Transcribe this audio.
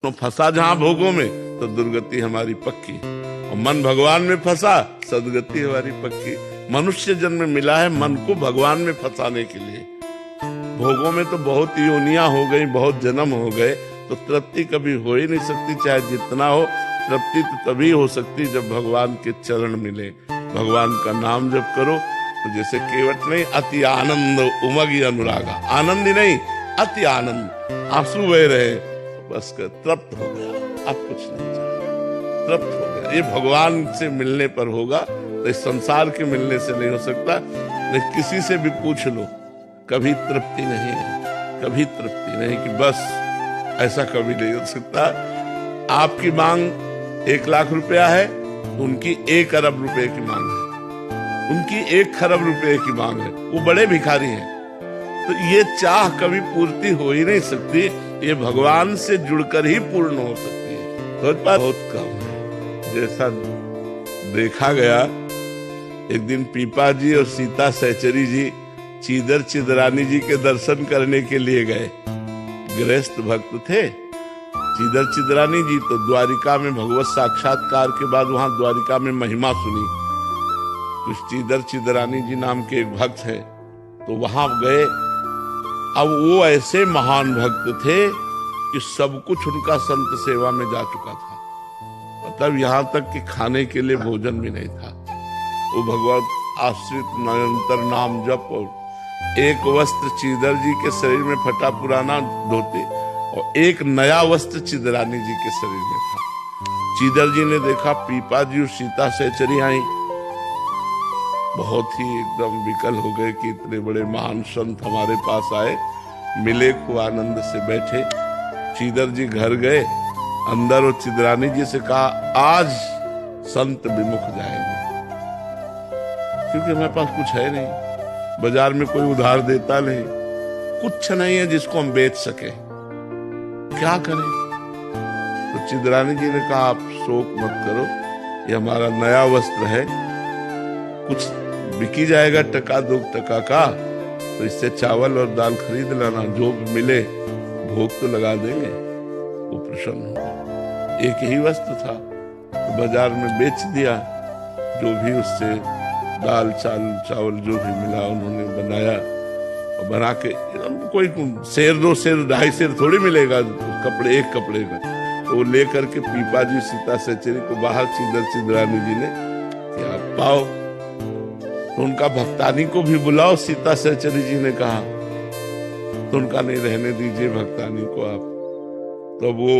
तो फंसा जहां भोगों में तो दुर्गति हमारी पक्की, और मन भगवान में फंसा सदगति हमारी पक्की। मनुष्य जन्म मिला है मन को भगवान में फंसाने के लिए। भोगों में तो बहुत योनियां हो गई, बहुत जन्म हो गए, तो तृप्ति कभी हो ही नहीं सकती, चाहे जितना हो। तृप्ति तो तभी हो सकती जब भगवान के चरण मिले, भगवान का नाम जप करो तो जैसे केवट नहीं, अति आनंद उमगी अनुरागा, आनंद ही नहीं अति आनंद, आंसू बह रहे, बस कर तृप्त हो गया, अब कुछ नहीं चाहिए, तृप्त हो गया। ये भगवान से मिलने पर होगा, तो इस संसार के मिलने से नहीं हो सकता। नहीं किसी से भी पूछ लो, कभी तृप्ति नहीं है, कभी तृप्ति नहीं कि बस, ऐसा कभी नहीं हो सकता। आपकी मांग 1 लाख रुपया है, उनकी 1 अरब रुपए की मांग है, उनकी 1 खरब रुपए की मांग है, वो बड़े भिखारी हैं। तो ये चाह कभी पूर्ति हो ही नहीं सकती, ये भगवान से जुड़कर ही पूर्ण हो सकती है। तो बहुत कम है। जैसा देखा गया, एक दिन पीपा जी और सीता सहचरी जी चीदर चिदरानी जी के दर्शन करने के लिए गए। गृहस्थ भक्त थे। चीदर चिदरानी जी तो द्वारिका में भगवत साक्षात्कार के बाद वहां द्वारिका में महिमा सुनी। कुछ चीदर चिदरानी जी नाम के एक भक्त है, तो वहां गए। अब वो ऐसे महान भक्त थे कि सब कुछ उनका संत सेवा में जा चुका था, मतलब यहाँ तक कि खाने के लिए भोजन भी नहीं था। वो भगवत आश्रित निरंतर नाम जप, और एक वस्त्र चीदर जी के शरीर में फटा पुराना धोते, और एक नया वस्त्र चिदरानी जी के शरीर में था। चीदर जी ने देखा पीपा जी और सीता सहचरी आई, बहुत ही एकदम विकल हो गए कि इतने बड़े महान संत हमारे पास आए। मिले, खूब आनंद से बैठे। चीदर जी घर गए अंदर, और चिदरानी जी से कहा आज संत विमुख जाएंगे, क्योंकि हमारे पास कुछ है नहीं, बाजार में कोई उधार देता नहीं, कुछ नहीं है जिसको हम बेच सके, क्या करें। तो चिदरानी जी ने कहा आप शोक मत करो, ये हमारा नया वस्त्र है, कुछ बिकी जाएगा 1-2 टका का, तो इससे चावल और दाल खरीद लाना, जो भी मिले भोग तो लगा देंगे। वो प्रसन्न हो, एक ही वस्त्र था, तो बाजार में बेच दिया। जो भी उससे दाल चावल जो भी मिला उन्होंने बनाया, और बना के कोई 1 2 सेर 2.5 सेर थोड़ी मिलेगा कपड़े, एक कपड़े का, तो वो लेकर के पीपा जी सीता सहचरी को बाहर चीदर चिदरानी जी ने क्या पाओ, तो उनका भक्तानी को भी बुलाओ, सीता सहचरी जी ने कहा। तो उनका नहीं, रहने दीजिए भक्तानी को आप। तो वो